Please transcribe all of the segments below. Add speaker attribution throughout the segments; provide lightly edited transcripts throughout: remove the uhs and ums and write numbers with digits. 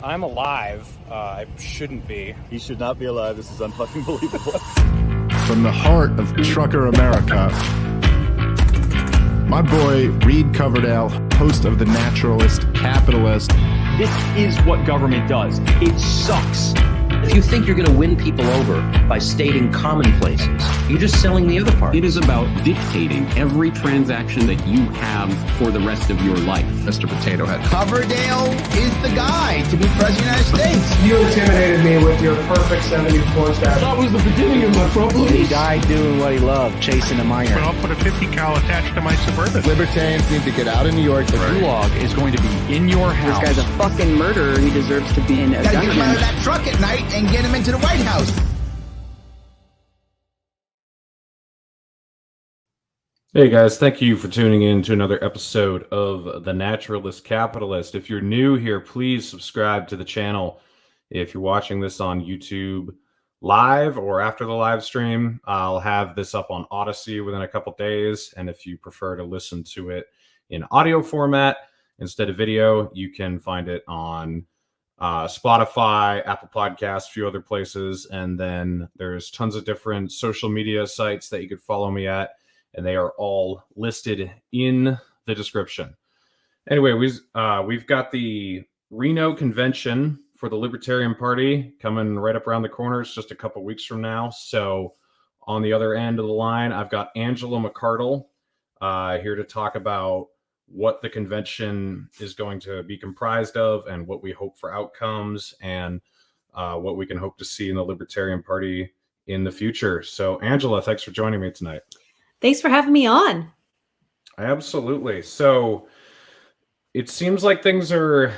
Speaker 1: I'm alive. I shouldn't be.
Speaker 2: He should not be alive. This is unfucking believable.
Speaker 3: From the heart of trucker America, my boy Reed Coverdale, host of The Naturalist Capitalist.
Speaker 4: This is what government does. It sucks.
Speaker 5: If you think you're going to win people over by stating commonplaces, you're just selling the other part.
Speaker 6: It is about dictating every transaction that you have for the rest of your life.
Speaker 3: Mr. Potato Head.
Speaker 7: Coverdale is the guy to be president of the United States.
Speaker 8: You intimidated me with your perfect 74 stat.
Speaker 6: That was the beginning of my problems.
Speaker 9: He died doing what he loved, chasing a minor.
Speaker 10: I'll put a 50 cal attached to my Suburban.
Speaker 3: Libertarians need to get out of New York.
Speaker 6: The gulag is going to be in your house.
Speaker 9: This guy's a fucking murderer. He deserves to be in a
Speaker 7: Gotta get him out of that truck at night and get him into the White House.
Speaker 11: Hey guys, thank you for tuning in to another episode of The Naturalist Capitalist. If you're new here, please subscribe to the channel. If you're watching this on YouTube live or after the live stream, I'll have this up on Odyssey within a couple days. And if you prefer to listen to it in audio format instead of video, you can find it on Spotify, Apple Podcasts, a few other places. And then there's tons of different social media sites that you could follow me at. And they are all listed in the description. Anyway, we've got the Reno convention for the Libertarian Party coming right up around the corner. It's just a couple weeks from now. So on the other end of the line, I've got Angela McArdle here to talk about what the convention is going to be comprised of and what we hope for outcomes and what we can hope to see in the Libertarian Party in the future. So Angela, thanks for joining me tonight.
Speaker 12: Thanks for having me on.
Speaker 11: Absolutely. So it seems like things are,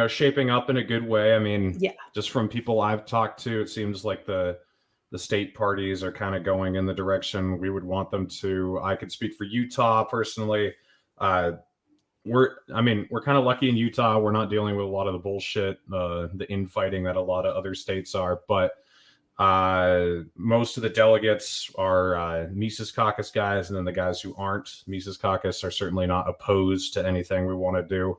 Speaker 11: shaping up in a good way. I mean, just from people I've talked to, it seems like the state parties are kind of going in the direction we would want them to. I could speak for Utah personally. We're kind of lucky in Utah. We're not dealing with a lot of the bullshit, the infighting that a lot of other states are, but most of the delegates are Mises Caucus guys, and then the guys who aren't Mises Caucus are certainly not opposed to anything we want to do.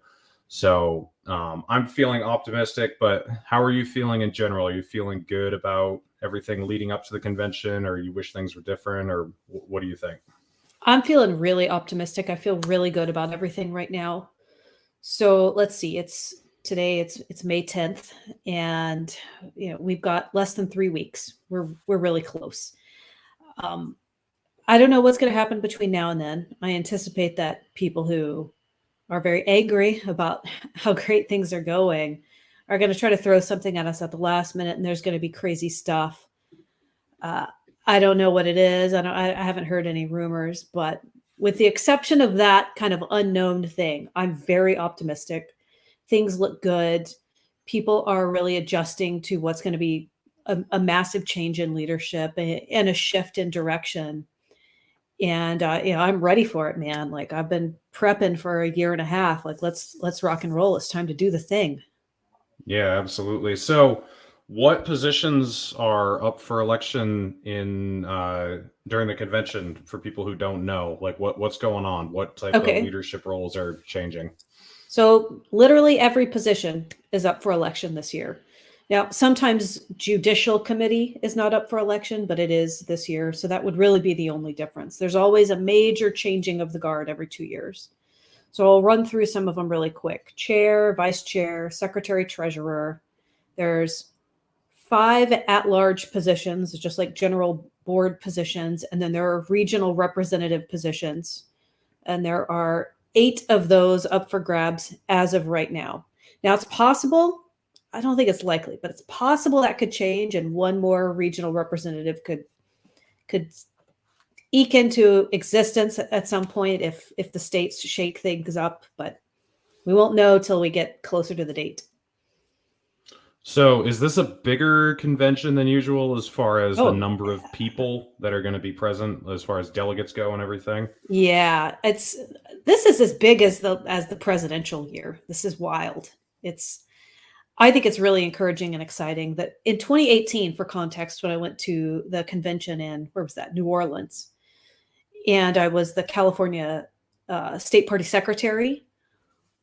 Speaker 11: So I'm feeling optimistic, but how are you feeling in general? Are you feeling good about everything leading up to the convention, or you wish things were different, or what do you think?
Speaker 12: I'm feeling really optimistic. I feel really good about everything right now. So let's see. Today it's May 10th, and we've got less than 3 weeks. We're really close. I don't know what's going to happen between now and then. I anticipate that people who are very angry about how great things are going are going to try to throw something at us at the last minute, and there's going to be crazy stuff. I don't know what it is. I haven't heard any rumors, but with the exception of that kind of unknown thing, I'm very optimistic. Things look good. People are really adjusting to what's going to be a massive change in leadership and a shift in direction. And I'm ready for it, man. Like, I've been prepping for a year and a half. Like, let's rock and roll. It's time to do the thing. Yeah,
Speaker 11: absolutely. So what positions are up for election in during the convention for people who don't know? Like, what's going on? What type of leadership roles are changing?
Speaker 12: So literally every position is up for election this year. Now, sometimes judicial committee is not up for election, but it is this year. So that would really be the only difference. There's always a major changing of the guard every 2 years. So I'll run through some of them really quick. Chair, vice chair, secretary, treasurer. There's 5 at-large positions, just like general board positions. And then there are regional representative positions. And there are 8 of those up for grabs as of right now. Now, it's possible, I don't think it's likely, but it's possible that could change, and one more regional representative could eke into existence at some point if the states shake things up, but we won't know till we get closer to the date.
Speaker 11: So is this a bigger convention than usual as far as the number of people that are going to be present, as far as delegates go and everything?
Speaker 12: Yeah, this is as big as the presidential year. This is wild. I think it's really encouraging and exciting that in 2018, for context, when I went to the convention in, where was that? New Orleans. And I was the California State Party secretary.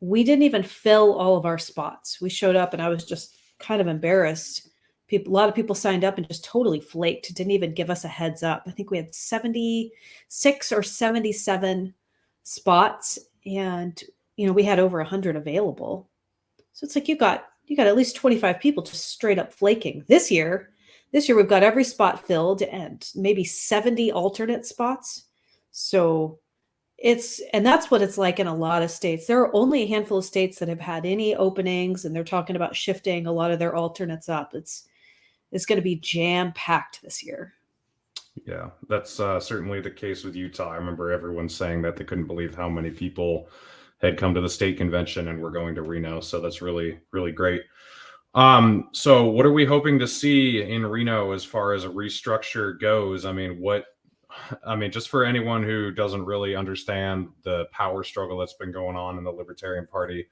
Speaker 12: we didn't even fill all of our spots. We showed up and I was just kind of embarrassed. A lot of people signed up and just totally flaked, didn't even give us a heads up. I think we had 76 or 77 spots, and we had over 100 available. So it's like you got at least 25 people just straight up flaking. This year we've got every spot filled and maybe 70 alternate spots. So and that's what it's like in a lot of states. There are only a handful of states that have had any openings, and they're talking about shifting a lot of their alternates up. It's going to be jam-packed this year.
Speaker 11: Yeah, that's certainly the case with Utah. I remember everyone saying that they couldn't believe how many people had come to the state convention and were going to Reno. So that's really, really great. So what are we hoping to see in Reno as far as a restructure goes? Just for anyone who doesn't really understand the power struggle that's been going on in the Libertarian Party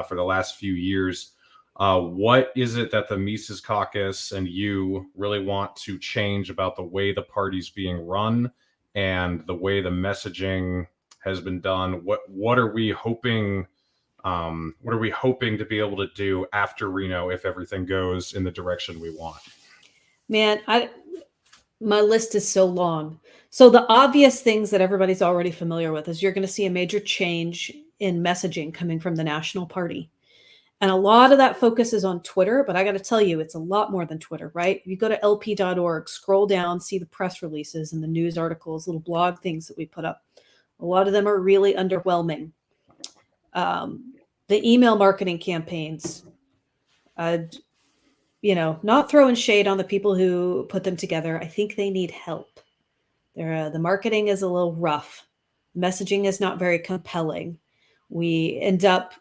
Speaker 11: for the last few years, what is it that the Mises Caucus and you really want to change about the way the party's being run and the way the messaging has been done? What are we hoping? What are we hoping to be able to do after Reno if everything goes in the direction we want?
Speaker 12: Man, my list is so long. So the obvious things that everybody's already familiar with is you're going to see a major change in messaging coming from the national party. And a lot of that focus is on Twitter, but I got to tell you, it's a lot more than Twitter, right? If you go to lp.org, scroll down, see the press releases and the news articles, little blog things that we put up. A lot of them are really underwhelming. The email marketing campaigns, not throwing shade on the people who put them together. I think they need help. The marketing is a little rough. Messaging is not very compelling. We end up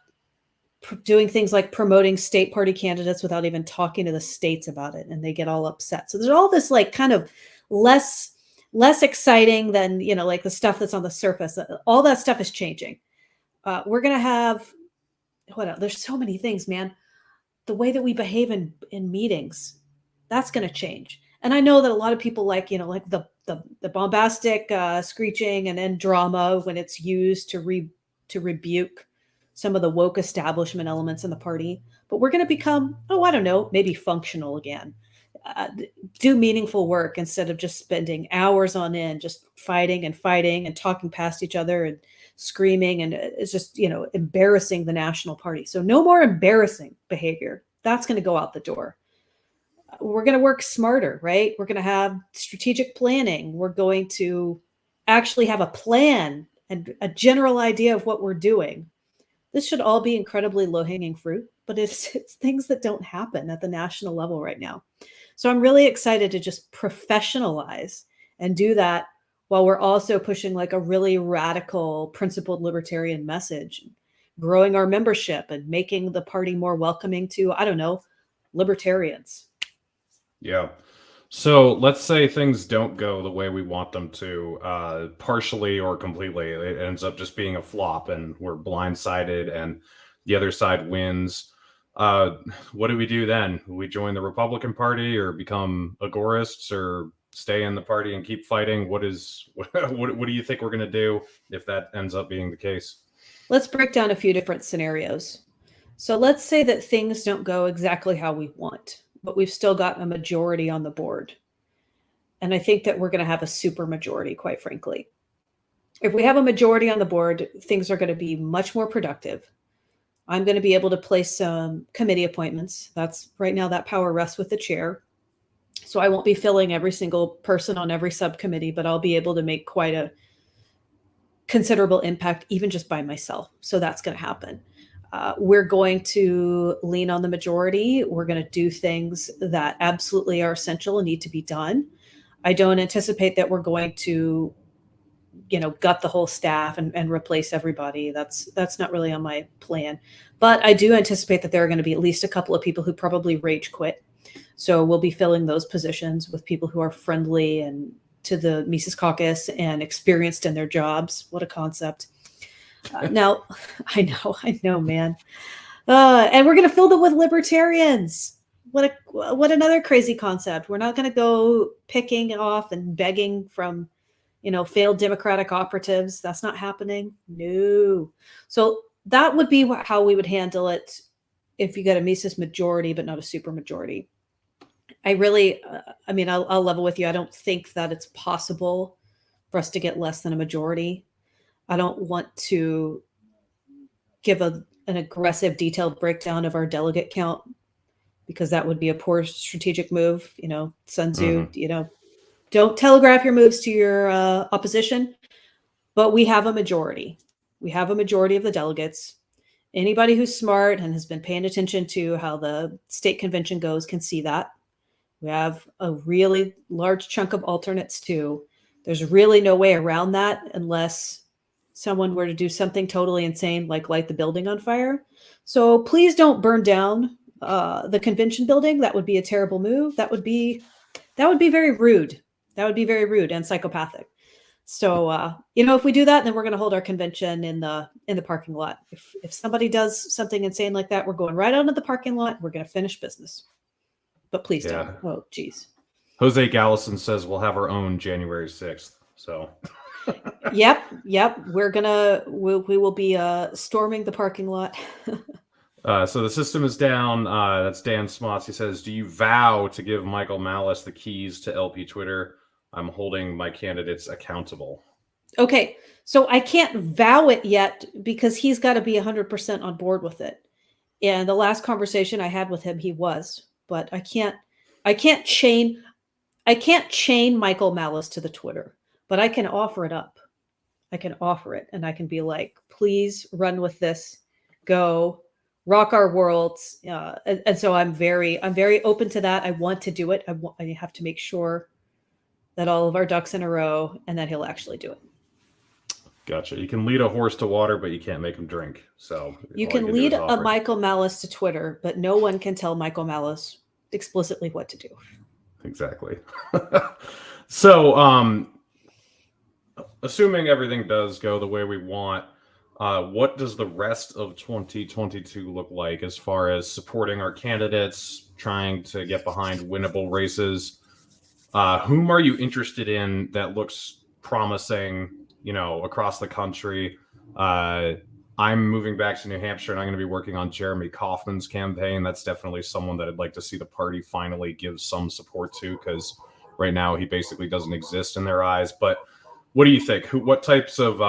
Speaker 12: doing things like promoting state party candidates without even talking to the states about it, and they get all upset. So there's all this like kind of less exciting than like the stuff that's on the surface. All that stuff is changing. We're gonna have what else? There's so many things, man. The way that we behave in meetings, that's gonna change. And I know that a lot of people like the bombastic screeching and then drama when it's used to rebuke some of the woke establishment elements in the party. But we're going to become, maybe functional again. Do meaningful work instead of just spending hours on end, just fighting and talking past each other and screaming. And it's just, embarrassing the national party. So no more embarrassing behavior. That's going to go out the door. We're going to work smarter, right? We're going to have strategic planning. We're going to actually have a plan and a general idea of what we're doing. This should all be incredibly low-hanging fruit, but it's things that don't happen at the national level right now. So I'm really excited to just professionalize and do that while we're also pushing like a really radical, principled libertarian message, growing our membership and making the party more welcoming to, libertarians.
Speaker 11: Yeah. So let's say things don't go the way we want them to, partially or completely. It ends up just being a flop and we're blindsided and the other side wins. What do we do then? We join the Republican Party or become agorists or stay in the party and keep fighting? What do you think we're going to do if that ends up being the case?
Speaker 12: Let's break down a few different scenarios. So let's say that things don't go exactly how we want, but we've still got a majority on the board. And I think that we're going to have a super majority, quite frankly. If we have a majority on the board, things are going to be much more productive. I'm going to be able to place some committee appointments. That's right now that power rests with the chair. So I won't be filling every single person on every subcommittee, but I'll be able to make quite a considerable impact, even just by myself. So that's going to happen. We're going to lean on the majority. We're going to do things that absolutely are essential and need to be done. I don't anticipate that we're going to, gut the whole staff and replace everybody. That's not really on my plan. But I do anticipate that there are going to be at least a couple of people who probably rage quit. So we'll be filling those positions with people who are friendly and to the Mises Caucus and experienced in their jobs. What a concept. Now, I know, man. And we're going to fill them with libertarians. What another crazy concept. We're not going to go picking off and begging from, failed Democratic operatives. That's not happening. No. So that would be how we would handle it if you get a Mises majority, but not a super majority. I really, I mean, I'll level with you. I don't think that it's possible for us to get less than a majority. I don't want to give an aggressive, detailed breakdown of our delegate count because that would be a poor strategic move. You know, Sun Tzu, you know, don't telegraph your moves to your opposition, but we have a majority. We have a majority of the delegates. Anybody who's smart and has been paying attention to how the state convention goes can see that. We have a really large chunk of alternates too. There's really no way around that unless someone were to do something totally insane, like light the building on fire. So please don't burn down the convention building. That would be a terrible move. That would be very rude. That would be very rude and psychopathic. So, you know, if we do that, then we're going to hold our convention in the parking lot. If somebody does something insane like that, we're going right out of the parking lot. We're going to finish business. But please don't. Oh, geez.
Speaker 11: Jose Gallison says we'll have our own January 6th. So.
Speaker 12: Yep. We will be storming the parking lot.
Speaker 11: So the system is down. That's Dan Smots. He says, do you vow to give Michael Malice the keys to LP Twitter? I'm holding my candidates accountable. Okay.
Speaker 12: So I can't vow it yet because he's got to be 100% on board with it. And the last conversation I had with him, he was, but I can't chain Michael Malice to the Twitter, but I can offer it up. I can offer it and I can be like, please run with this, go rock our worlds. And so I'm very open to that. I want to do it. I have to make sure that all of our ducks in a row and that he'll actually do it.
Speaker 11: Gotcha. You can lead a horse to water, but you can't make him drink. So
Speaker 12: you can lead a Michael Malice to Twitter, but no one can tell Michael Malice explicitly what to do.
Speaker 11: Exactly. So, assuming everything does go the way we want, what does the rest of 2022 look like as far as supporting our candidates, trying to get behind winnable races? Whom are you interested in that looks promising, you know, across the country? I'm moving back to New Hampshire and I'm going to be working on Jeremy Kauffman's campaign. That's definitely someone that I'd like to see the party finally give some support to, because right now he basically doesn't exist in their eyes. But what do you think? What types of,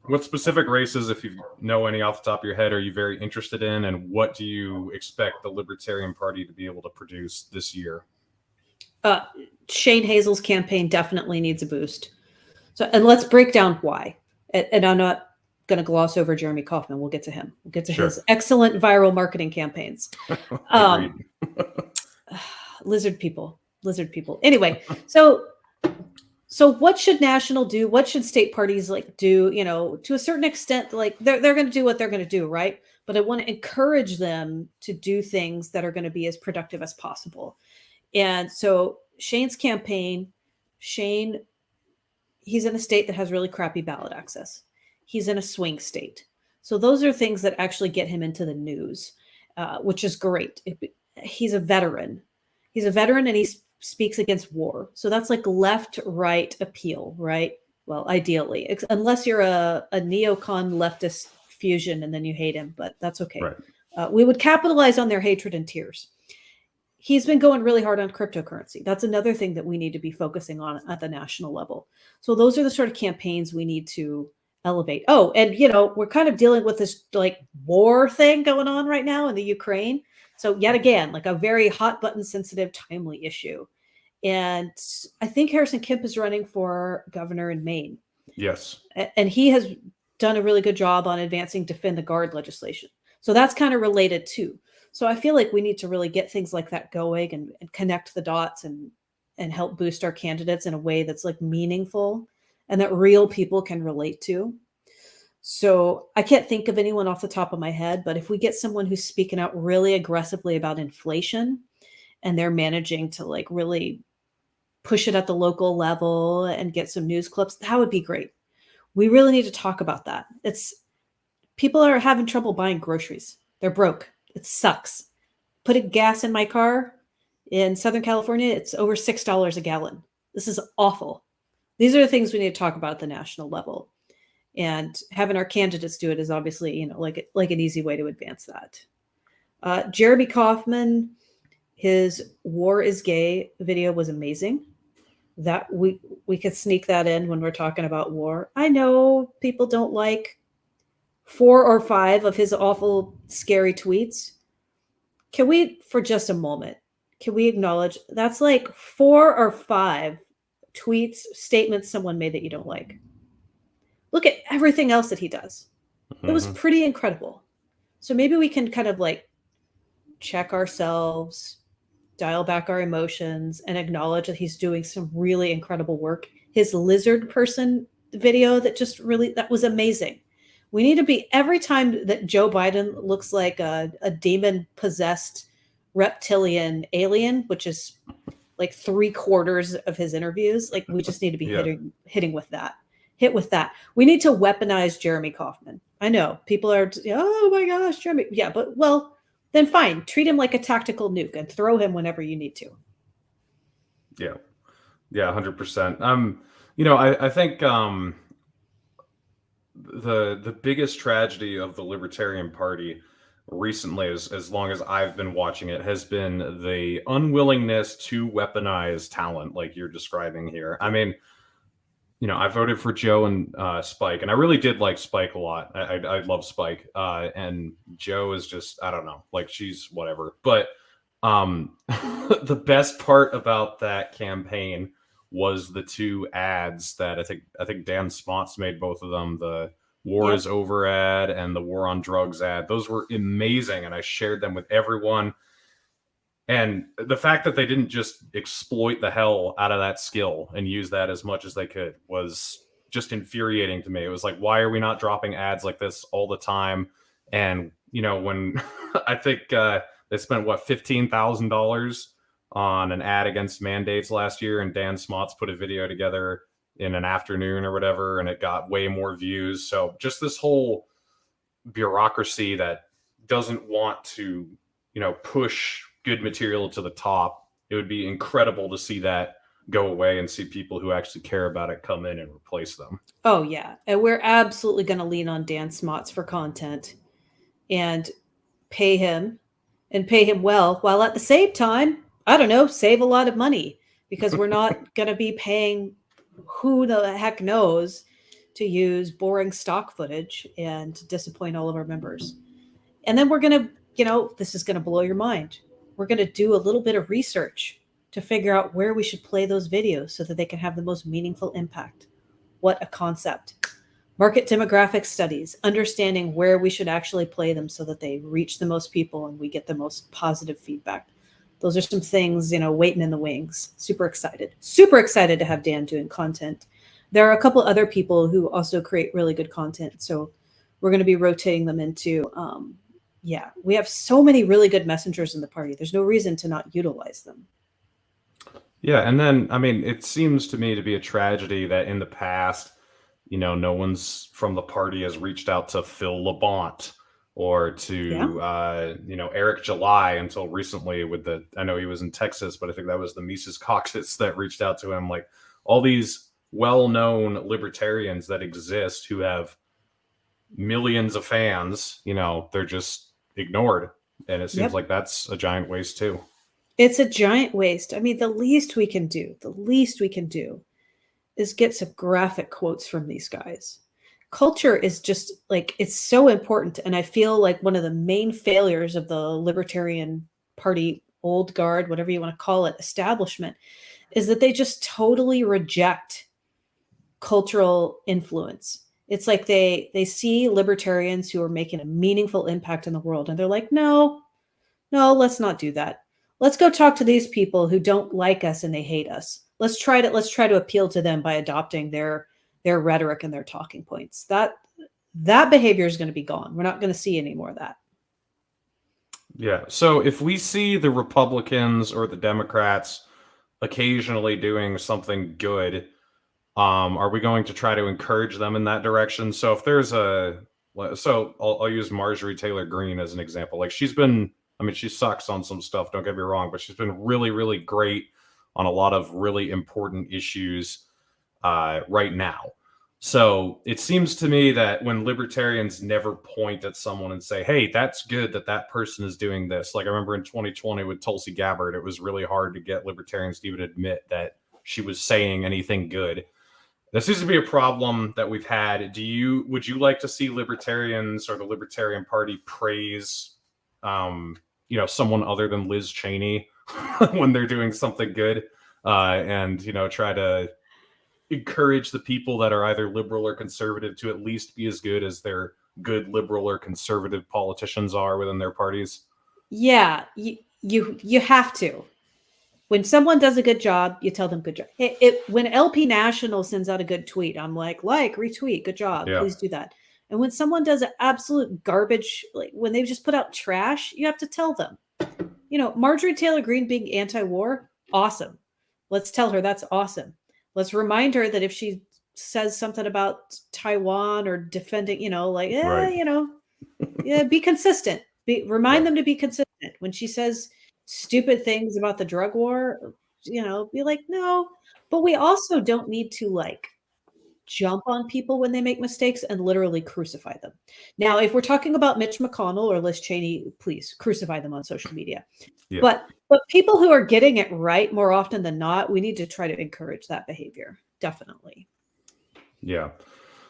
Speaker 11: what specific races, if you know any off the top of your head, are you very interested in? And what do you expect the Libertarian Party to be able to produce this year?
Speaker 12: Shane Hazel's campaign definitely needs a boost. So, and let's break down why. And I'm not going to gloss over Jeremy Kauffman. We'll get to him. We'll get to his excellent viral marketing campaigns. Lizard people. Anyway, so what should national do? What should state parties do? You know, to a certain extent, they're going to do what they're going to do, right? But I want to encourage them to do things that are going to be as productive as possible. And so Shane's campaign, he's in a state that has really crappy ballot access. He's in a swing state. So those are things that actually get him into the news, which is great. He's a veteran. He's a veteran and he speaks against war. So that's like left-right appeal, right? Well, ideally, unless you're a neocon leftist fusion and then you hate him, but that's okay. Right. We would capitalize on their hatred and tears. He's been going really hard on cryptocurrency. That's another thing that we need to be focusing on at the national level. So those are the sort of campaigns we need to elevate. Oh, and you know, we're kind of dealing with this war thing going on right now in the Ukraine. So yet again, a very hot button sensitive, timely issue. And I think Harrison Kemp is running for governor in Maine.
Speaker 11: Yes.
Speaker 12: And he has done a really good job on advancing Defend the Guard legislation. So that's kind of related too. So I feel like we need to really get things like that going and connect the dots and help boost our candidates in a way that's meaningful and that real people can relate to. So I can't think of anyone off the top of my head, but if we get someone who's speaking out really aggressively about inflation and they're managing to really push it at the local level and get some news clips, that would be great. We really need to talk about that. People are having trouble buying groceries. They're broke. It sucks. Putting gas in my car in Southern California, it's over $6 a gallon. This is awful. These are the things we need to talk about at the national level. And having our candidates do it is obviously, you know, like an easy way to advance that. Jeremy Kauffman, his "War is Gay" video was amazing. That we could sneak that in when we're talking about war. I know people don't like 4 or 5 of his awful, scary tweets. Can we, for just a moment, can we acknowledge that's like 4 or 5 tweets, statements someone made that you don't like? Look at everything else that he does. It was pretty incredible. So maybe we can kind of like check ourselves, dial back our emotions, and acknowledge that he's doing some really incredible work. His lizard person video that was amazing. We need to be, every time that Joe Biden looks like a demon possessed reptilian alien, which is like 3/4 of his interviews, like we just need to be hitting with that. Hit with that. We need to weaponize Jeremy Kauffman. I know people are, oh my gosh, Jeremy. Yeah, but well, then fine. Treat him like a tactical nuke and throw him whenever you need to.
Speaker 11: Yeah. Yeah, 100%. You know, I think the biggest tragedy of the Libertarian Party recently, as long as I've been watching it, has been the unwillingness to weaponize talent like you're describing here. I mean, you know, I voted for Joe and Spike, and I really did like Spike a lot. I love Spike, and Joe is just, I don't know, like she's whatever. But the best part about that campaign was the 2 ads that I think Dan Smots made, both of them, the War is Over ad and the War on Drugs ad. Those were amazing, and I shared them with everyone. And the fact that they didn't just exploit the hell out of that skill and use that as much as they could was just infuriating to me. It was like, why are we not dropping ads like this all the time? And, you know, when I think they spent, what, $15,000 on an ad against mandates last year, and Dan Smots put a video together in an afternoon or whatever, and it got way more views. So just this whole bureaucracy that doesn't want to, you know, push good material to the top. It would be incredible to see that go away and see people who actually care about it come in and replace them.
Speaker 12: Oh yeah, and we're absolutely going to lean on Dan Smots for content and pay him well, while at the same time, I don't know, save a lot of money, because we're not going to be paying who the heck knows to use boring stock footage and disappoint all of our members. And then we're going to, you know, this is going to blow your mind. We're going to do a little bit of research to figure out where we should play those videos so that they can have the most meaningful impact. What a concept. Market demographic studies, understanding where we should actually play them so that they reach the most people and we get the most positive feedback. Those are some things, you know, waiting in the wings. Super excited to have Dan doing content. There are a couple other people who also create really good content. So we're going to be rotating them into, yeah, we have so many really good messengers in the party. There's no reason to not utilize them.
Speaker 11: Yeah. And then, I mean, it seems to me to be a tragedy that in the past, you know, no one's from the party has reached out to Phil Labonte or to, you know, Eric July until recently with the, I know he was in Texas, but I think that was the Mises Caucus that reached out to him. Like all these well-known libertarians that exist who have millions of fans, you know, they're just ignored. And it seems like that's a giant waste too.
Speaker 12: It's a giant waste. I mean, the least we can do is get some graphic quotes from these guys. Culture is just like, it's so important. And I feel like one of the main failures of the Libertarian Party, old guard, whatever you want to call it, establishment, is that they just totally reject cultural influence. It's like they see libertarians who are making a meaningful impact in the world, and they're like, no, let's not do that. Let's go talk to these people who don't like us and they hate us. Let's try to appeal to them by adopting their rhetoric and their talking points. That behavior is going to be gone. We're not going to see any more of that.
Speaker 11: Yeah. So if we see the Republicans or the Democrats occasionally doing something good, are we going to try to encourage them in that direction? So if there's I'll use Marjorie Taylor Greene as an example. Like she's been, I mean, she sucks on some stuff, don't get me wrong, but she's been really, really great on a lot of really important issues right now. So it seems to me that when libertarians never point at someone and say, hey, that's good that that person is doing this. Like I remember in 2020 with Tulsi Gabbard, it was really hard to get libertarians to even admit that she was saying anything good. This seems to be a problem that we've had. Would you like to see libertarians or the Libertarian Party praise, someone other than Liz Cheney when they're doing something good, and try to encourage the people that are either liberal or conservative to at least be as good as their good liberal or conservative politicians are within their parties?
Speaker 12: Yeah, you have to. When someone does a good job, you tell them good job. When LP National sends out a good tweet, I'm like, retweet, good job, please do that. And when someone does an absolute garbage, like when they just put out trash, you have to tell them. Marjorie Taylor Greene being anti-war, awesome. Let's tell her that's awesome. Let's remind her that if she says something about Taiwan or defending, be consistent. Remind them to be consistent. When she says stupid things about the drug war, be like, no, but we also don't need to jump on people when they make mistakes and literally crucify them. Now, if we're talking about Mitch McConnell or Liz Cheney, please crucify them on social media. Yeah. But people who are getting it right more often than not, we need to try to encourage that behavior. Definitely.
Speaker 11: Yeah.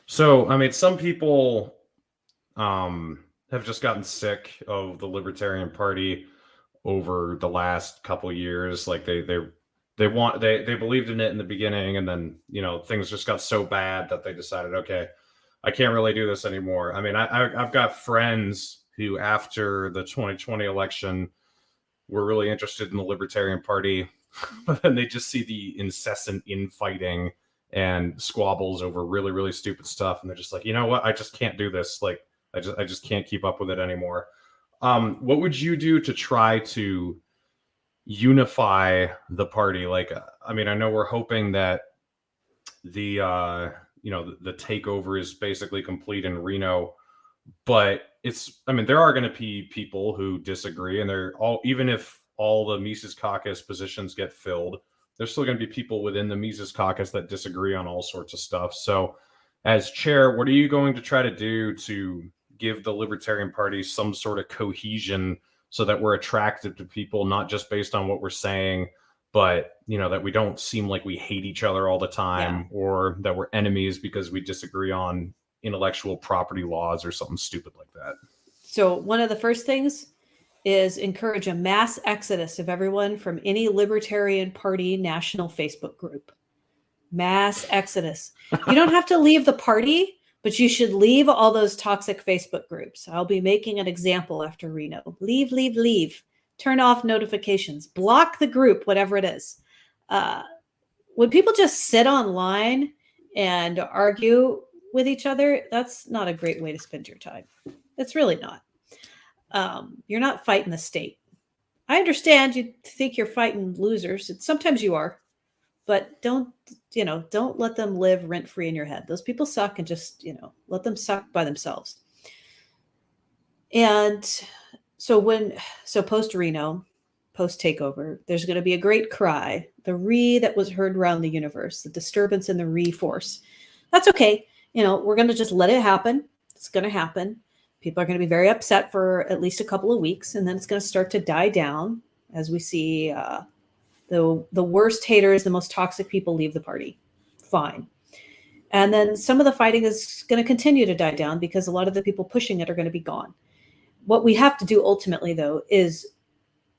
Speaker 11: So, I mean, some people have just gotten sick of the Libertarian Party over the last couple of years. Like they believed in it in the beginning, and then things just got so bad that they decided, okay, I can't really do this anymore. I mean, I've got friends who after the 2020 election were really interested in the Libertarian Party, but then they just see the incessant infighting and squabbles over really, really stupid stuff, and they're just like, you know what, I just can't do this. Like I just can't keep up with it anymore. What would you do to try to unify the party? Like, I mean, I know we're hoping that the takeover is basically complete in Reno, but there are going to be people who disagree, and even if all the Mises Caucus positions get filled, there's still going to be people within the Mises Caucus that disagree on all sorts of stuff. So as chair, what are you going to try to do to give the Libertarian Party some sort of cohesion so that we're attractive to people, not just based on what we're saying, but that we don't seem like we hate each other all the time, or that we're enemies because we disagree on intellectual property laws or something stupid like that?
Speaker 12: So one of the first things is encourage a mass exodus of everyone from any Libertarian Party national Facebook group. Mass exodus. You don't have to leave the party, but you should leave all those toxic Facebook groups. I'll be making an example after Reno. Leave. Turn off notifications. Block the group, whatever it is. When people just sit online and argue with each other, that's not a great way to spend your time. It's really not. You're not fighting the state. I understand you think you're fighting losers. Sometimes you are. But don't let them live rent-free in your head. Those people suck, and just, let them suck by themselves. And so post Reno, post takeover, there's going to be a great cry, the re that was heard around the universe, the disturbance in the re force. That's okay. We're going to just let it happen. It's going to happen. People are going to be very upset for at least a couple of weeks, and then it's going to start to die down as we see the worst haters, the most toxic people leave the party. Fine. And then some of the fighting is going to continue to die down because a lot of the people pushing it are going to be gone. What we have to do ultimately, though, is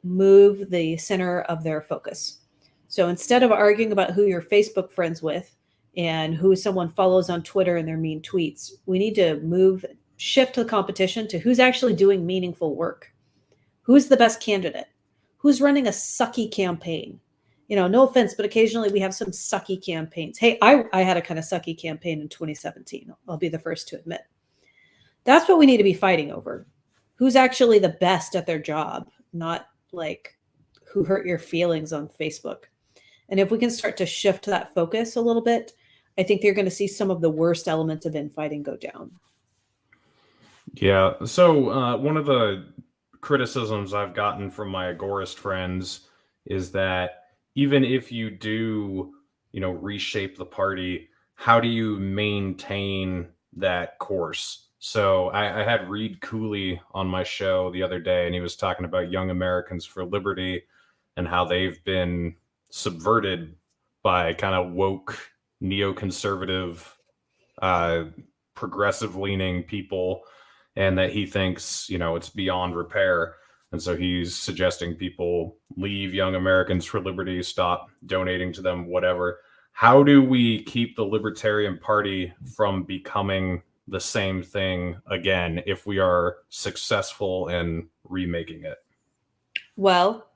Speaker 12: move the center of their focus. So instead of arguing about who you're Facebook friends with and who someone follows on Twitter and their mean tweets, we need to shift the competition to who's actually doing meaningful work. Who's the best candidate? Who's running a sucky campaign? No offense, but occasionally we have some sucky campaigns. Hey, I had a kind of sucky campaign in 2017. I'll be the first to admit. That's what we need to be fighting over. Who's actually the best at their job, not like who hurt your feelings on Facebook. And if we can start to shift that focus a little bit, I think you're going to see some of the worst elements of infighting go down.
Speaker 11: Yeah. So one of the criticisms I've gotten from my agorist friends is that even if you do, reshape the party, how do you maintain that course? So I had Reed Cooley on my show the other day, and he was talking about Young Americans for Liberty and how they've been subverted by kind of woke, neoconservative, progressive-leaning people, and that he thinks, it's beyond repair. And so he's suggesting people leave Young Americans for Liberty, stop donating to them, whatever. How do we keep the Libertarian Party from becoming the same thing again if we are successful in remaking it?
Speaker 12: Well,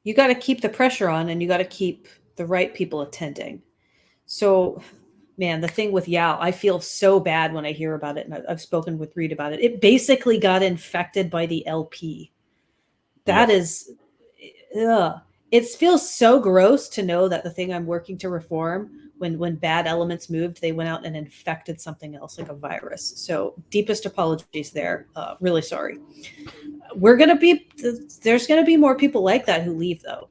Speaker 12: you got to keep the pressure on, and you got to keep the right people attending. So, man, the thing with Yao, I feel so bad when I hear about it, and I've spoken with Reed about it. It basically got infected by the LP. That is, it feels so gross to know that the thing I'm working to reform, when bad elements moved, they went out and infected something else, like a virus. So deepest apologies there. Really sorry. There's going to be more people like that who leave, though.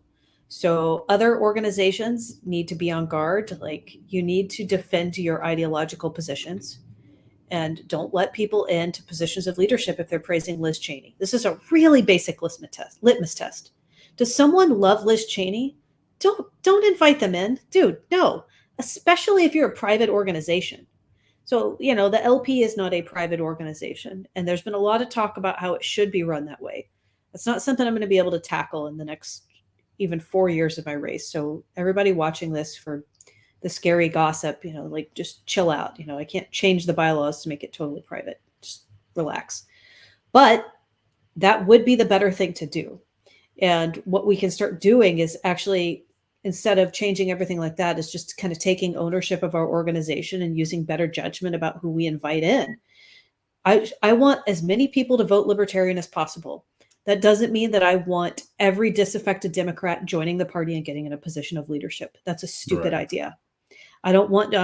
Speaker 12: So other organizations need to be on guard. Like, you need to defend your ideological positions, and don't let people into positions of leadership if they're praising Liz Cheney. This is a really basic litmus test. Does someone love Liz Cheney? Don't invite them in. Dude, no. Especially if you're a private organization. So, the LP is not a private organization, and there's been a lot of talk about how it should be run that way. That's not something I'm going to be able to tackle in the next even 4 years of my race. So everybody watching this, for the scary gossip, just chill out. I can't change the bylaws to make it totally private. Just relax. But that would be the better thing to do. And what we can start doing is actually, instead of changing everything like that, is just kind of taking ownership of our organization and using better judgment about who we invite in. I want as many people to vote Libertarian as possible. That doesn't mean that I want every disaffected Democrat joining the party and getting in a position of leadership. That's a stupid idea. I don't want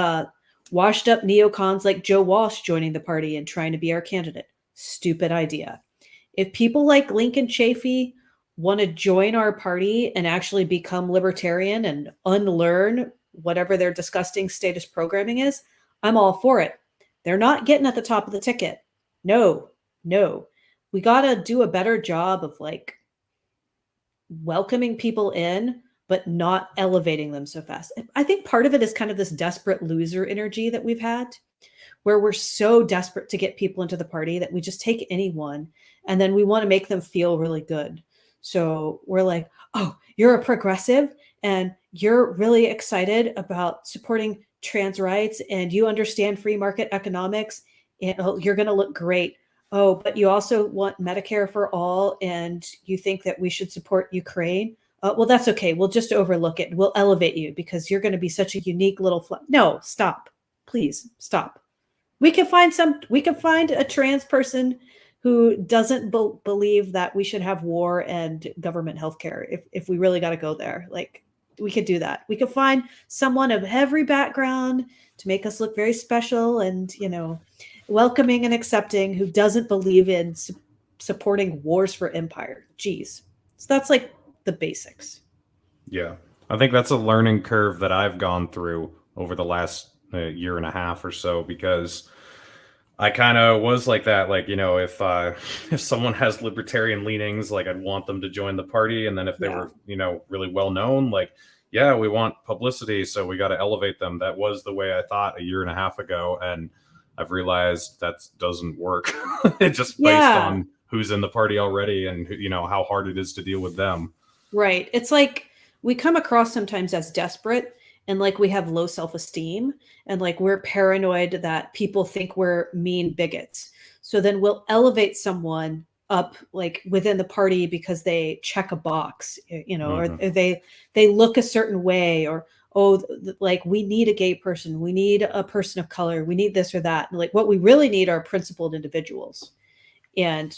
Speaker 12: washed up neocons like Joe Walsh joining the party and trying to be our candidate. Stupid idea. If people like Lincoln Chafee want to join our party and actually become libertarian and unlearn whatever their disgusting status programming is, I'm all for it. They're not getting at the top of the ticket. No. We got to do a better job of welcoming people in, but not elevating them so fast. I think part of it is kind of this desperate loser energy that we've had, where we're so desperate to get people into the party that we just take anyone, and then we want to make them feel really good. So we're like, oh, you're a progressive and you're really excited about supporting trans rights and you understand free market economics, and you're going to look great. Oh, but you also want Medicare for all and you think that we should support Ukraine. Well, that's okay. We'll just overlook it. We'll elevate you because you're going to be such a unique little No, stop. Please stop. We can find a trans person who doesn't believe that we should have war and government healthcare. If we really got to go there, we could do that. We could find someone of every background to make us look very special and, welcoming and accepting, who doesn't believe in supporting wars for empire. Jeez. So that's the basics.
Speaker 11: Yeah. I think that's a learning curve that I've gone through over the last year and a half or so, because I kind of was like that. If someone has libertarian leanings, I'd want them to join the party. And then if they were, really well known, we want publicity, so we got to elevate them. That was the way I thought a year and a half ago. And I've realized that doesn't work. It's just based on who's in the party already and, how hard it is to deal with them.
Speaker 12: Right. It's we come across sometimes as desperate and we have low self-esteem and we're paranoid that people think we're mean bigots. So then we'll elevate someone up within the party because they check a box, or they look a certain way, or, we need a gay person. We need a person of color. We need this or that. And what we really need are principled individuals. And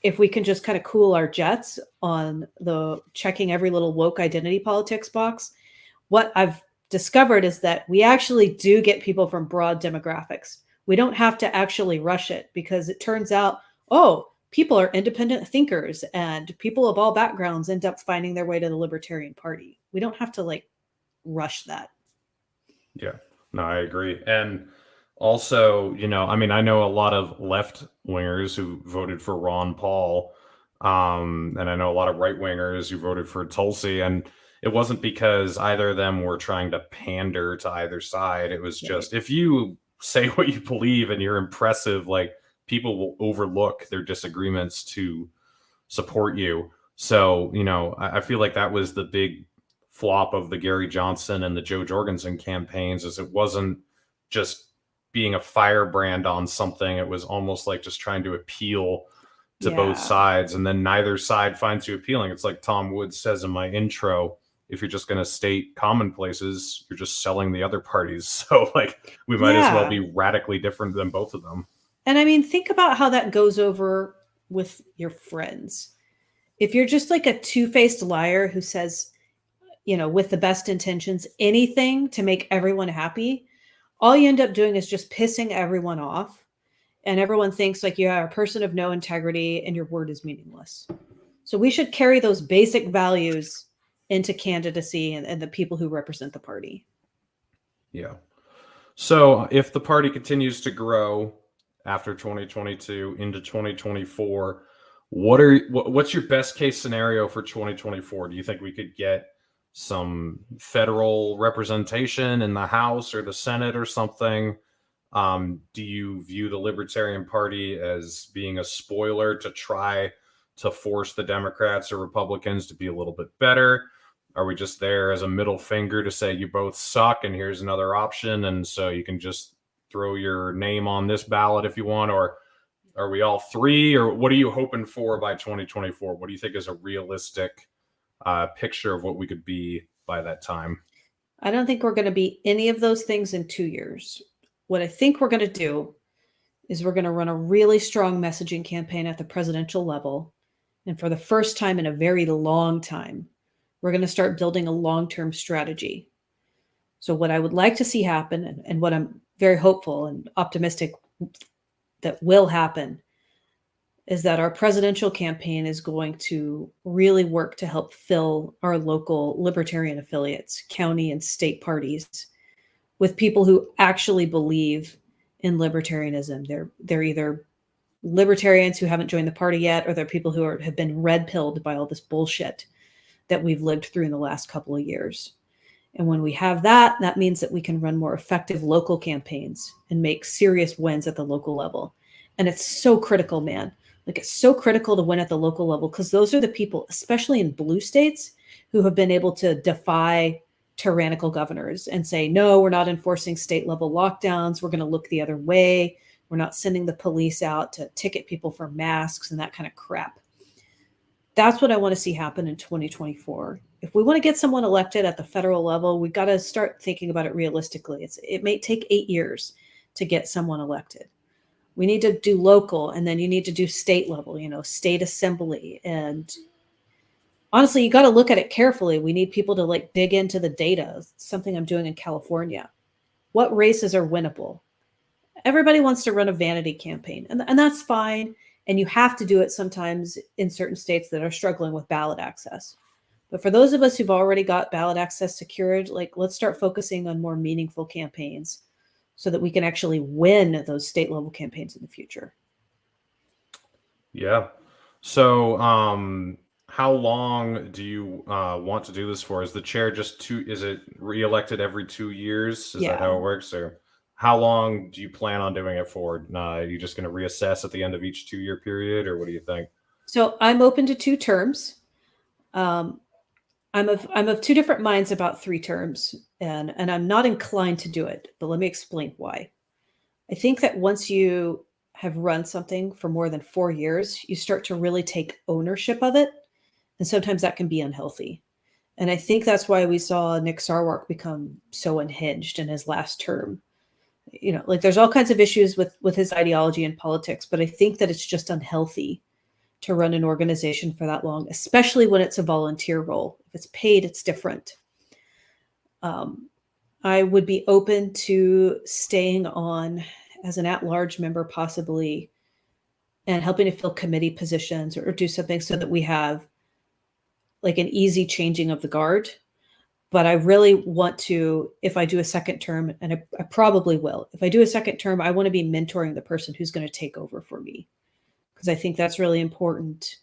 Speaker 12: if we can just kind of cool our jets on the checking every little woke identity politics box, what I've discovered is that we actually do get people from broad demographics. We don't have to actually rush it, because it turns out, people are independent thinkers and people of all backgrounds end up finding their way to the Libertarian Party. We don't have to rush that.
Speaker 11: Yeah. No, I agree. And also, I mean, I know a lot of left wingers who voted for Ron Paul. And I know a lot of right wingers who voted for Tulsi. And it wasn't because either of them were trying to pander to either side. It was just, if you say what you believe and you're impressive, like, people will overlook their disagreements to support you. So, I feel like that was the big flop of the Gary Johnson and the Joe Jorgensen campaigns, is it wasn't just being a firebrand on something. It was almost like just trying to appeal to both sides, and then neither side finds you appealing. It's like Tom Woods says in my intro, if you're just going to state commonplaces, you're just selling the other parties. So, like, we might as well be radically different than both of them.
Speaker 12: And I mean, think about how that goes over with your friends. If you're just like a two-faced liar who says, with the best intentions, anything to make everyone happy, all you end up doing is just pissing everyone off. And everyone thinks like you are a person of no integrity and your word is meaningless. So we should carry those basic values into candidacy and the people who represent the party.
Speaker 11: Yeah. So if the party continues to grow after 2022 into 2024, what's your best case scenario for 2024? Do you think we could get some federal representation in the House or the Senate or something? Do you view the Libertarian Party as being a spoiler to try to force the Democrats or Republicans to be a little bit better? Are we just there as a middle finger to say you both suck and here's another option, and so you can just throw your name on this ballot if you want? Or are we all three? Or what are you hoping for by 2024? What do you think is a realistic picture of what we could be by that time?
Speaker 12: I don't think we're going to be any of those things in 2 years. What I think we're going to do is we're going to run a really strong messaging campaign at the presidential level. And for the first time in a very long time, we're going to start building a long-term strategy. So what I would like to see happen, and what I'm very hopeful and optimistic that will happen, is that our presidential campaign is going to really work to help fill our local libertarian affiliates, county and state parties, with people who actually believe in libertarianism. They're either libertarians who haven't joined the party yet, or they're people who have been red-pilled by all this bullshit that we've lived through in the last couple of years. And when we have that, that means that we can run more effective local campaigns and make serious wins at the local level. And it's so critical, man. Like, it's so critical to win at the local level, because those are the people, especially in blue states, who have been able to defy tyrannical governors and say, no, we're not enforcing state level lockdowns. We're going to look the other way. We're not sending the police out to ticket people for masks and that kind of crap. That's what I want to see happen in 2024. If we want to get someone elected at the federal level, we've got to start thinking about it realistically. It may take 8 years to get someone elected. We need to do local, and then you need to do state level, state assembly. And honestly, you got to look at it carefully. We need people to like dig into the data. It's something I'm doing in California. What races are winnable? Everybody wants to run a vanity campaign, and that's fine. And you have to do it sometimes in certain states that are struggling with ballot access. But for those of us who've already got ballot access secured, like, let's start focusing on more meaningful campaigns so that we can actually win those state level campaigns in the future.
Speaker 11: Yeah. So, how long do you want to do this for? Is the chair is it reelected every 2 years? Is that how it works? Or how long do you plan on doing it for? Are you just going to reassess at the end of each 2-year period, or what do you think?
Speaker 12: So I'm open to 2 terms. I'm of 2 different minds about 3 terms, and I'm not inclined to do it, but let me explain why. I think that once you have run something for more than 4 years, you start to really take ownership of it, and sometimes that can be unhealthy. And I think that's why we saw Nick Sarwark become so unhinged in his last term. Like, there's all kinds of issues with his ideology and politics, but I think that it's just unhealthy to run an organization for that long, especially when it's a volunteer role. If it's paid, it's different. I would be open to staying on as an at-large member, possibly, and helping to fill committee positions or do something so that we have like an easy changing of the guard. But I really want to, if I do a second term, and I probably will, if I do a second term, I want to be mentoring the person who's going to take over for me, because I think that's really important.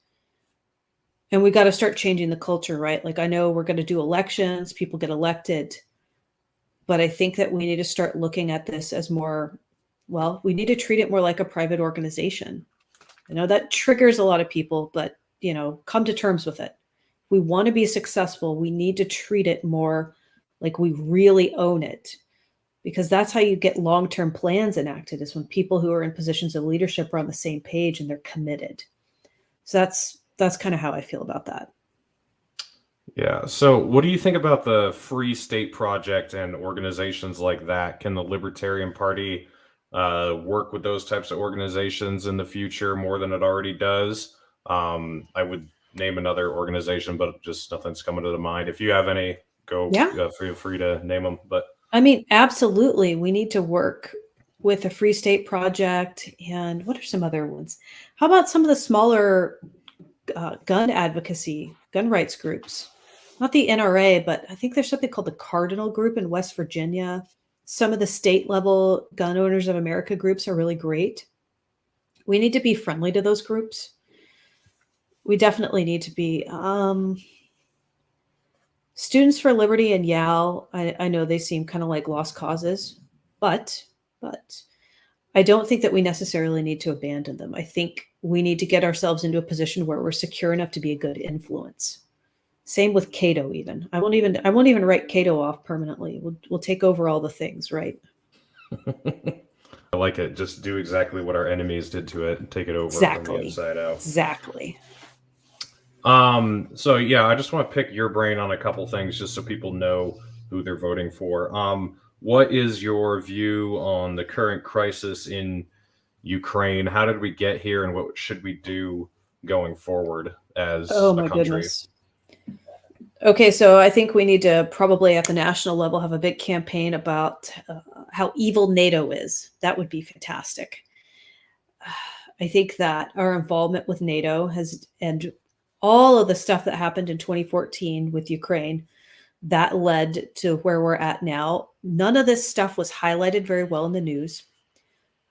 Speaker 12: And we got to start changing the culture, right? Like, I know we're going to do elections, people get elected, but I think that we need to start looking at this as more, well, we need to treat it more like a private organization. I know that triggers a lot of people, but, you know, come to terms with it. We want to be successful. We need to treat it more like we really own it, because that's how you get long-term plans enacted, is when people who are in positions of leadership are on the same page and they're committed. So that's kind of how I feel about that.
Speaker 11: Yeah. So what do you think about the Free State Project and organizations like that? Can the Libertarian Party work with those types of organizations in the future more than it already does? I would name another organization, but just nothing's coming to the mind. If you have any, feel free to name them. But
Speaker 12: I mean, absolutely, we need to work with the Free State Project, and what are some other ones? How about some of the smaller gun advocacy, gun rights groups? Not the NRA, but I think there's something called the Cardinal Group in West Virginia. Some of the state level Gun Owners of America groups are really great. We need to be friendly to those groups. We definitely need to be. Students for Liberty and YAL, I know they seem kind of like lost causes, but I don't think that we necessarily need to abandon them. I think we need to get ourselves into a position where we're secure enough to be a good influence. Same with Cato. Even I won't even write Cato off permanently. We'll take over all the things, right?
Speaker 11: I like it. Just do exactly what our enemies did to it and take it over from the inside out.
Speaker 12: Exactly.
Speaker 11: So yeah, I just want to pick your brain on a couple things just so people know who they're voting for. What is your view on the current crisis in Ukraine? How did we get here, and what should we do going forward as a country?
Speaker 12: Goodness. Okay, so I think we need to probably at the national level have a big campaign about how evil NATO is. That would be fantastic. I think that our involvement with NATO and all of the stuff that happened in 2014 with Ukraine, that led to where we're at now. None of this stuff was highlighted very well in the news.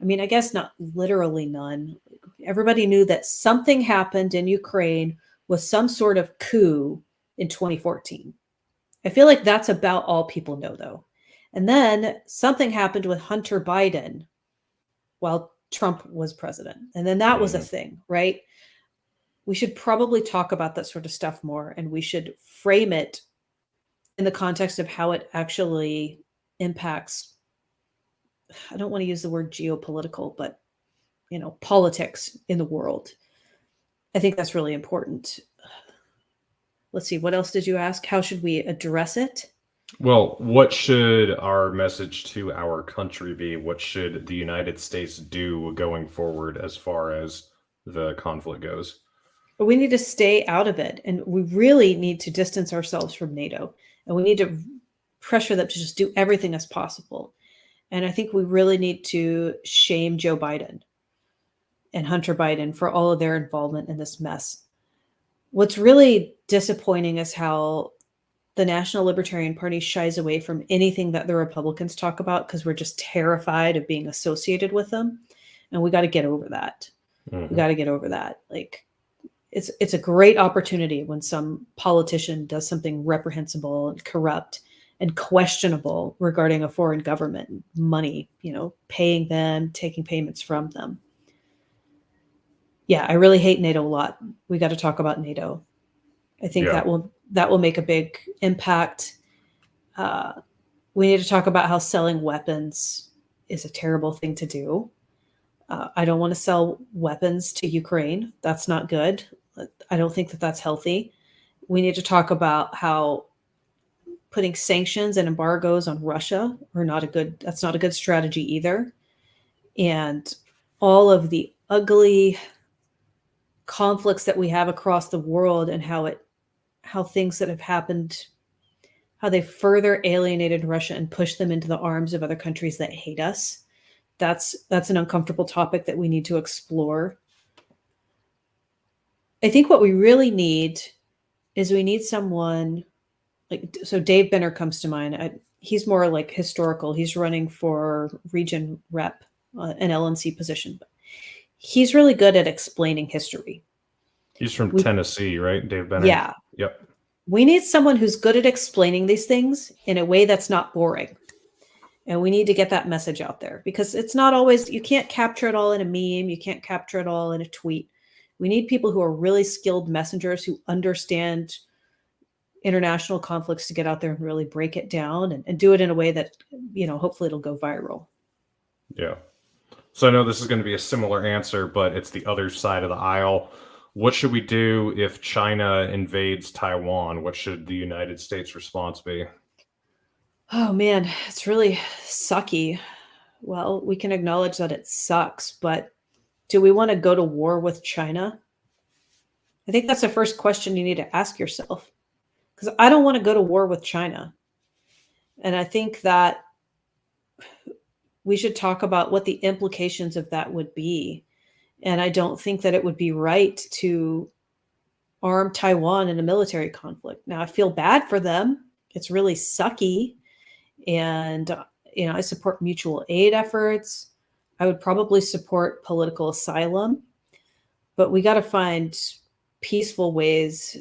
Speaker 12: I mean, I guess not literally none. Everybody knew that something happened in Ukraine with some sort of coup in 2014. I feel like that's about all people know, though. And then something happened with Hunter Biden while Trump was president. And then that was a thing, right? We should probably talk about that sort of stuff more, and we should frame it in the context of how it actually impacts, I don't want to use the word geopolitical, but, politics in the world. I think that's really important. Let's see, what else did you ask? How should we address it?
Speaker 11: Well, what should our message to our country be? What should the United States do going forward as far as the conflict goes?
Speaker 12: We need to stay out of it, and we really need to distance ourselves from NATO, and we need to pressure them to just do everything as possible. And I think we really need to shame Joe Biden and Hunter Biden for all of their involvement in this mess. What's really disappointing is how the National Libertarian Party shies away from anything that the Republicans talk about, because we're just terrified of being associated with them. And we got to get over that. We got to get over that. Like, it's a great opportunity when some politician does something reprehensible and corrupt and questionable regarding a foreign government, money, paying them, taking payments from them. Yeah, I really hate NATO a lot. We got to talk about NATO. I think that will make a big impact. We need to talk about how selling weapons is a terrible thing to do. I don't want to sell weapons to Ukraine. That's not good. I don't think that that's healthy. We need to talk about how putting sanctions and embargoes on Russia that's not a good strategy either. And all of the ugly conflicts that we have across the world, and how things that have happened, how they further alienated Russia and pushed them into the arms of other countries that hate us. That's an uncomfortable topic that we need to explore. I think what we really need is we need someone like, so Dave Benner comes to mind. He's more like historical. He's running for region rep, an LNC position. But he's really good at explaining history.
Speaker 11: He's from Tennessee, right? Dave Benner?
Speaker 12: Yeah.
Speaker 11: Yep.
Speaker 12: We need someone who's good at explaining these things in a way that's not boring. And we need to get that message out there, because it's not always, you can't capture it all in a meme. You can't capture it all in a tweet. We need people who are really skilled messengers who understand international conflicts to get out there and really break it down and do it in a way that, hopefully it'll go viral.
Speaker 11: Yeah. So I know this is going to be a similar answer, but it's the other side of the aisle. What should we do if China invades Taiwan? What should the United States response be?
Speaker 12: Oh man, it's really sucky. Well, we can acknowledge that it sucks, but do we want to go to war with China? I think that's the first question you need to ask yourself, because I don't want to go to war with China. And I think that we should talk about what the implications of that would be. And I don't think that it would be right to arm Taiwan in a military conflict. Now, I feel bad for them. It's really sucky. And, I support mutual aid efforts. I would probably support political asylum. But we got to find peaceful ways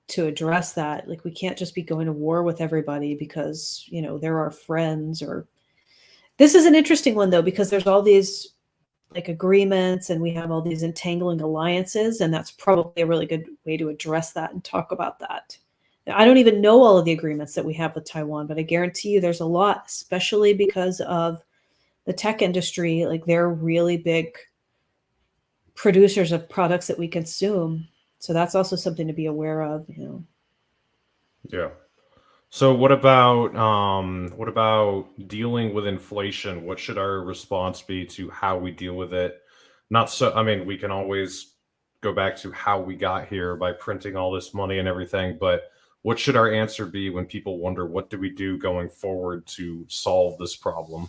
Speaker 12: to address that. Like, we can't just be going to war with everybody because, they're our friends. Or this is an interesting one, though, because there's all these like agreements and we have all these entangling alliances. And that's probably a really good way to address that and talk about that. Now, I don't even know all of the agreements that we have with Taiwan, but I guarantee you there's a lot, especially because of the tech industry. Like, they're really big producers of products that we consume. So that's also something to be aware of,
Speaker 11: Yeah. So what about dealing with inflation? What should our response be to how we deal with it? We can always go back to how we got here by printing all this money and everything, but what should our answer be when people wonder, what do we do going forward to solve this problem?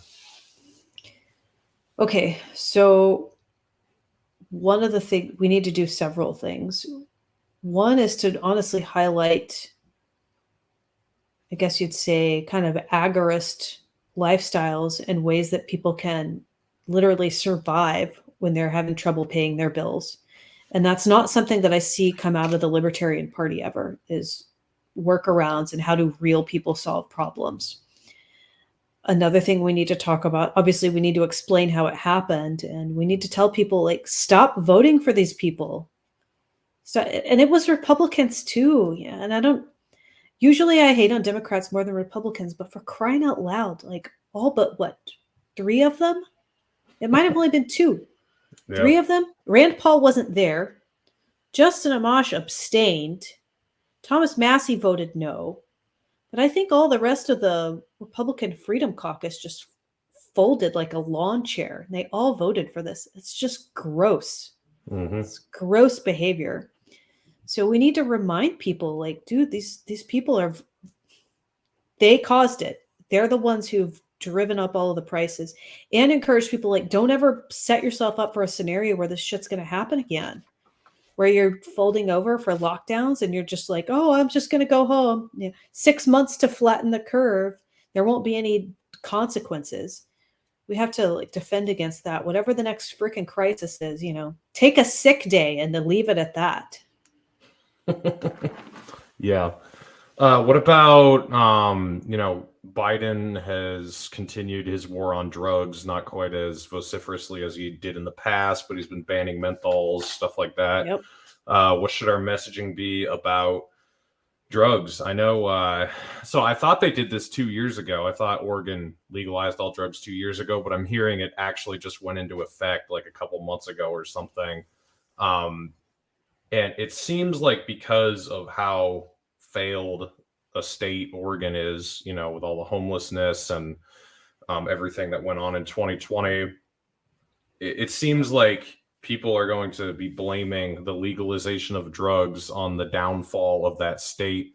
Speaker 12: Okay, so one of the things, we need to do several things. One is to honestly highlight, I guess you'd say, kind of agorist lifestyles and ways that people can literally survive when they're having trouble paying their bills. And that's not something that I see come out of the Libertarian Party ever, is workarounds and how do real people solve problems. Another thing we need to talk about, obviously we need to explain how it happened, and we need to tell people, like, stop voting for these people. And it was Republicans too. Yeah. And usually I hate on Democrats more than Republicans, but for crying out loud, like all but 3 of them? It might have only been 2. Yeah. 3 of them? Rand Paul wasn't there. Justin Amash abstained. Thomas Massey voted no. But I think all the rest of the Republican Freedom Caucus just folded like a lawn chair. And they all voted for this. It's just gross. Mm-hmm. It's gross behavior. So we need to remind people, like, dude, these people they caused it. They're the ones who've driven up all of the prices, and encourage people, like, don't ever set yourself up for a scenario where this shit's going to happen again, where you're folding over for lockdowns and you're just like, oh, I'm just going to go home. 6 months to flatten the curve. There won't be any consequences. We have to, like, defend against that. Whatever the next freaking crisis is, take a sick day and then leave it at that.
Speaker 11: Yeah. What about, Biden has continued his war on drugs, not quite as vociferously as he did in the past, but he's been banning menthols, stuff like that.
Speaker 12: Yep.
Speaker 11: What should our messaging be about drugs? I know, so I thought they did this 2 years ago. I thought Oregon legalized all drugs 2 years ago, but I'm hearing it actually just went into effect like a couple months ago or something. And it seems like because of how failed a state Oregon is, with all the homelessness and everything that went on in 2020, it seems like people are going to be blaming the legalization of drugs on the downfall of that state.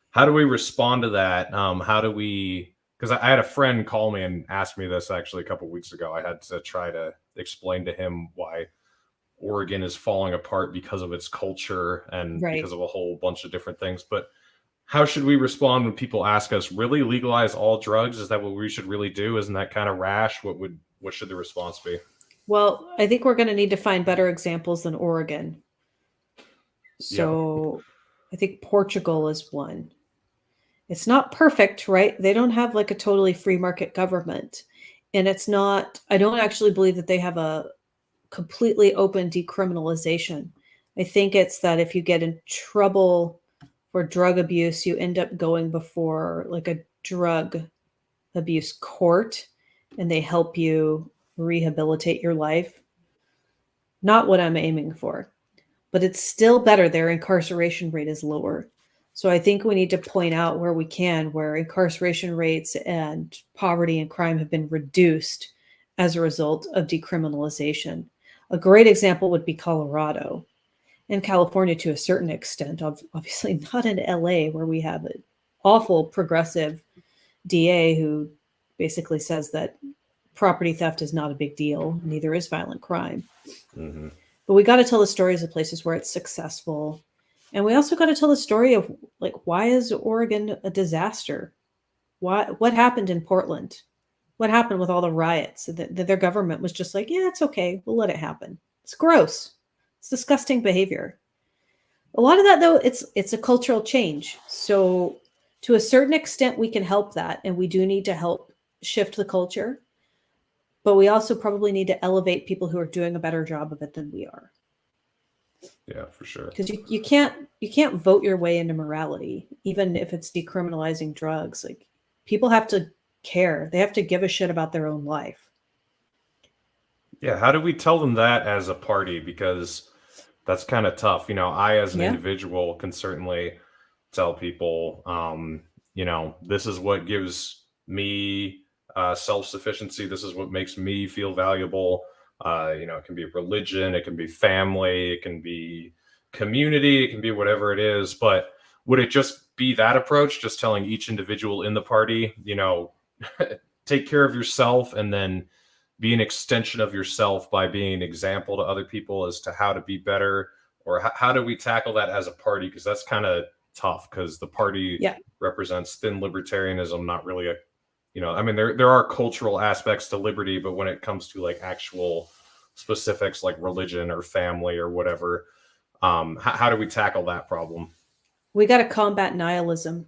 Speaker 11: How do we respond to that? Because I had a friend call me and ask me this actually a couple of weeks ago. I had to try to explain to him why Oregon is falling apart because of its culture and because of a whole bunch of different things. But how should we respond when people ask us, really legalize all drugs? Is that what we should really do? Isn't that kind of rash? What should the response be?
Speaker 12: Well, I think we're going to need to find better examples than Oregon. So I think Portugal is one. It's not perfect, right? They don't have like a totally free market government. And it's not, I don't actually believe that they have a completely open decriminalization. I think it's that if you get in trouble for drug abuse, you end up going before like a drug abuse court and they help you rehabilitate your life. Not what I'm aiming for, but it's still better. Their incarceration rate is lower. So I think we need to point out where we can, where incarceration rates and poverty and crime have been reduced as a result of decriminalization. A great example would be Colorado and California to a certain extent, obviously not in LA, where we have an awful progressive DA who basically says that property theft is not a big deal, neither is violent crime. Mm-hmm. But we got to tell the stories of places where it's successful. And we also got to tell the story of like, why is Oregon a disaster? What happened in Portland? What happened with all the riots? Their government was just like, yeah, it's okay. We'll let it happen. It's gross. It's disgusting behavior. A lot of that, though, it's a cultural change. So to a certain extent, we can help that. And we do need to help shift the culture. But we also probably need to elevate people who are doing a better job of it than we are.
Speaker 11: Yeah, for sure.
Speaker 12: Because you can't vote your way into morality, even if it's decriminalizing drugs. Like, people have to care. They have to give a shit about their own life.
Speaker 11: Yeah, how do we tell them that as a party? Because that's kind of tough. You know, I as an individual can certainly tell people, you know, this is what gives me self-sufficiency. This is what makes me feel valuable. You know, it can be religion, it can be family, it can be community, it can be whatever it is. But would it just be that approach, just telling each individual in the party, you know, take care of yourself and then be an extension of yourself by being an example to other people as to how to be better? Or how do we tackle that as a party? Because that's kind of tough, because the party represents thin libertarianism, not really a, you know, I mean, there are cultural aspects to liberty, but when it comes to like actual specifics like religion or family or whatever, how do we tackle that problem?
Speaker 12: We got to combat nihilism.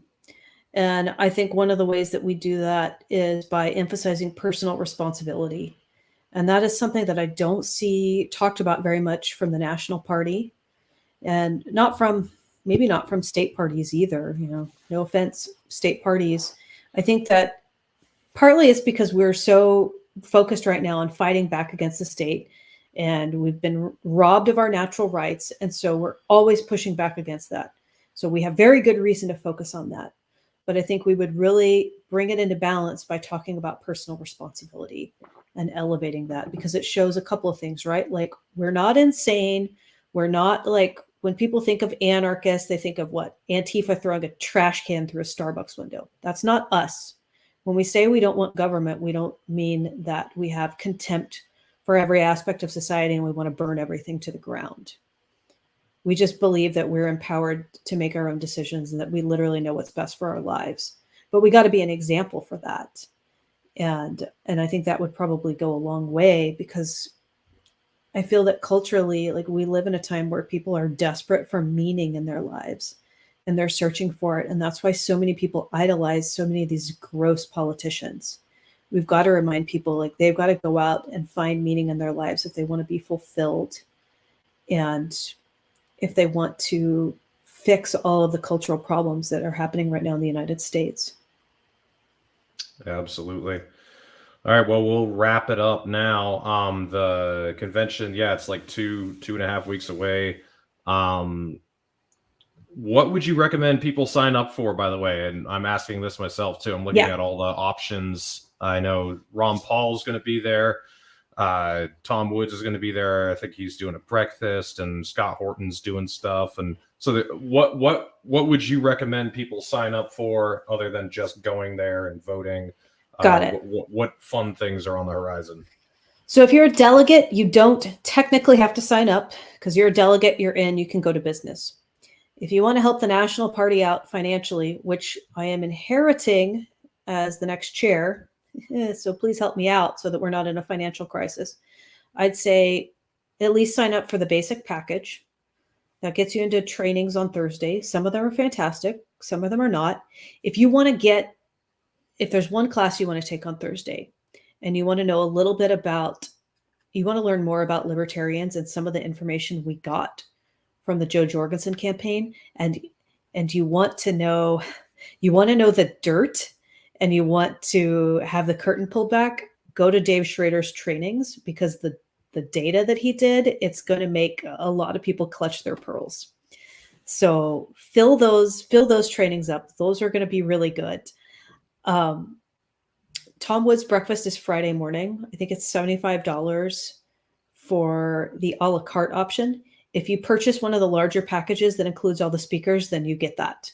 Speaker 12: And I think one of the ways that we do that is by emphasizing personal responsibility. And that is something that I don't see talked about very much from the National Party, and maybe not from state parties either. You know, no offense, state parties. I think that partly it's because we're so focused right now on fighting back against the state, and we've been robbed of our natural rights. And so we're always pushing back against that. So we have very good reason to focus on that. But I think we would really bring it into balance by talking about personal responsibility and elevating that, because it shows a couple of things, right? Like, we're not insane. We're not like, when people think of anarchists, they think of what? Antifa throwing a trash can through a Starbucks window. That's not us. When we say we don't want government, we don't mean that we have contempt for every aspect of society and we want to burn everything to the ground. We just believe that we're empowered to make our own decisions and that we literally know what's best for our lives. But we got to be an example for that. And I think that would probably go a long way, because I feel that culturally, like, we live in a time where people are desperate for meaning in their lives and they're searching for it. And that's why so many people idolize so many of these gross politicians. We've got to remind people, like, they've got to go out and find meaning in their lives if they want to be fulfilled. And if they want to fix all of the cultural problems that are happening right now in the United States.
Speaker 11: Absolutely. All right, well, we'll wrap it up now. The convention, it's like two and a half weeks away. What would you recommend people sign up for, by the way? And I'm asking this myself too. I'm looking at all the options. I know Ron Paul's going to be there. Tom Woods is going to be there. I think he's doing a breakfast, and Scott Horton's doing stuff. And so what would you recommend people sign up for, other than just going there and voting?
Speaker 12: Got it.
Speaker 11: What fun things are on the horizon?
Speaker 12: So if you're a delegate, you don't technically have to sign up, because you're a delegate, you're in, you can go to business. If you want to help the National Party out financially, which I am inheriting as the next chair, so please help me out so that we're not in a financial crisis, I'd say at least sign up for the basic package. That gets you into trainings on Thursday. Some of them are fantastic. Some of them are not. If there's one class you want to take on Thursday and you want to know a little bit about, you want to learn more about libertarians and some of the information we got from the Joe Jorgensen campaign, and you want to know the dirt, and you want to have the curtain pulled back, go to Dave Schrader's trainings, because the data that he did, it's going to make a lot of people clutch their pearls. So fill those trainings up. Those are going to be really good. Tom Wood's breakfast is Friday morning. I think it's $75 for the a la carte option. If you purchase one of the larger packages that includes all the speakers, then you get that.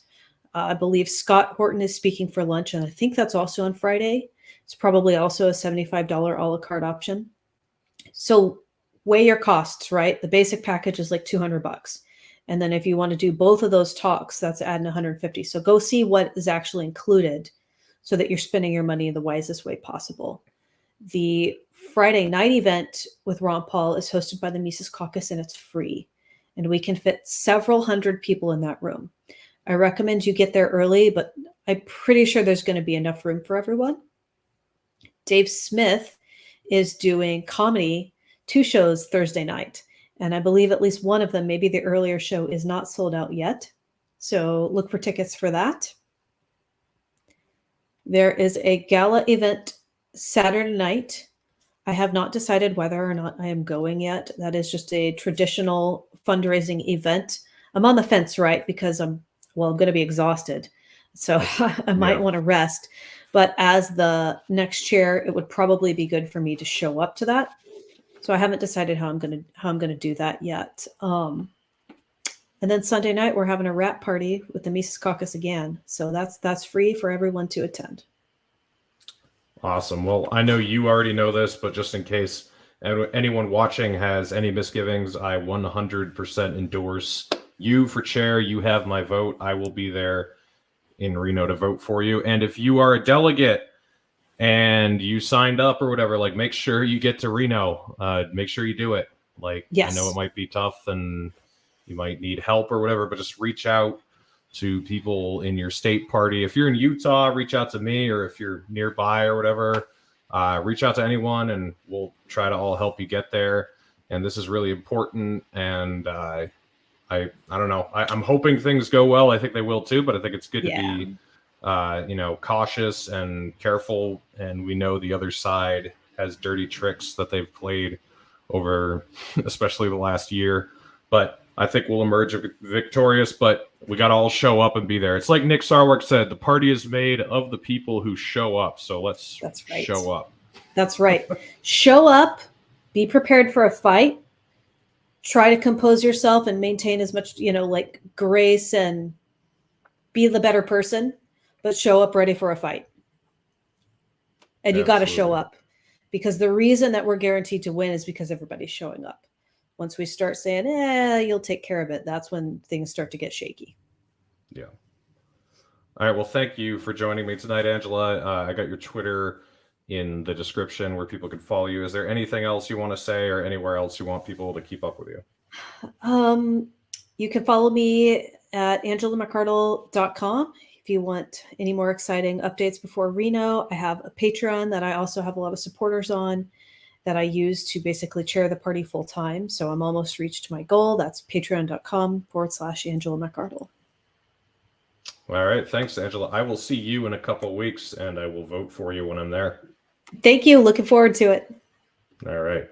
Speaker 12: I believe Scott Horton is speaking for lunch, and I think that's also on Friday. It's probably also a $75 a la carte option. So weigh your costs, right? The basic package is like $200. And then if you want to do both of those talks, that's adding $150. So go see what is actually included so that you're spending your money in the wisest way possible. The Friday night event with Ron Paul is hosted by the Mises Caucus, and it's free. And we can fit several hundred people in that room. I recommend you get there early, but I'm pretty sure there's going to be enough room for everyone. Dave Smith is doing comedy, 2 shows Thursday night. And I believe at least one of them, maybe the earlier show, is not sold out yet. So look for tickets for that. There is a gala event Saturday night. I have not decided whether or not I am going yet. That is just a traditional fundraising event. I'm on the fence, right? Because I'm going to be exhausted. So I might want to rest. But as the next chair, it would probably be good for me to show up to that. So I haven't decided how I'm going to do that yet. And then Sunday night, we're having a wrap party with the Mises Caucus again. So that's free for everyone to attend.
Speaker 11: Awesome. Well, I know you already know this, but just in case anyone watching has any misgivings, I 100% endorse you for chair. You have my vote. I will be there in Reno to vote for you. And if you are a delegate and you signed up or whatever, like, make sure you get to Reno. Make sure you do it. Like, yes. I know it might be tough and you might need help or whatever, but just reach out to people in your state party. If you're in Utah, reach out to me, or if you're nearby or whatever, reach out to anyone and we'll try to all help you get there. And this is really important. And I don't know. I'm hoping things go well. I think they will too, but I think it's good to be, cautious and careful. And we know the other side has dirty tricks that they've played over, especially the last year. But I think we'll emerge victorious, but we got to all show up and be there. It's like Nick Sarwark said, the party is made of the people who show up. So let's show up.
Speaker 12: That's right. Show up, be prepared for a fight, try to compose yourself and maintain as much, grace and be the better person, but show up ready for a fight. And you got to show up, because the reason that we're guaranteed to win is because everybody's showing up. Once we start saying, you'll take care of it, that's when things start to get shaky.
Speaker 11: Yeah. All right. Well, thank you for joining me tonight, Angela. I got your Twitter in the description where people can follow you. Is there anything else you want to say, or anywhere else you want people to keep up with you?
Speaker 12: You can follow me at angelamcardle.com. If you want any more exciting updates before Reno, I have a Patreon that I also have a lot of supporters on, that I use to basically chair the party full time. So I'm almost reached my goal. That's patreon.com/Angela McArdle.
Speaker 11: All right. Thanks, Angela. I will see you in a couple of weeks, and I will vote for you when I'm there.
Speaker 12: Thank you. Looking forward to it.
Speaker 11: All right.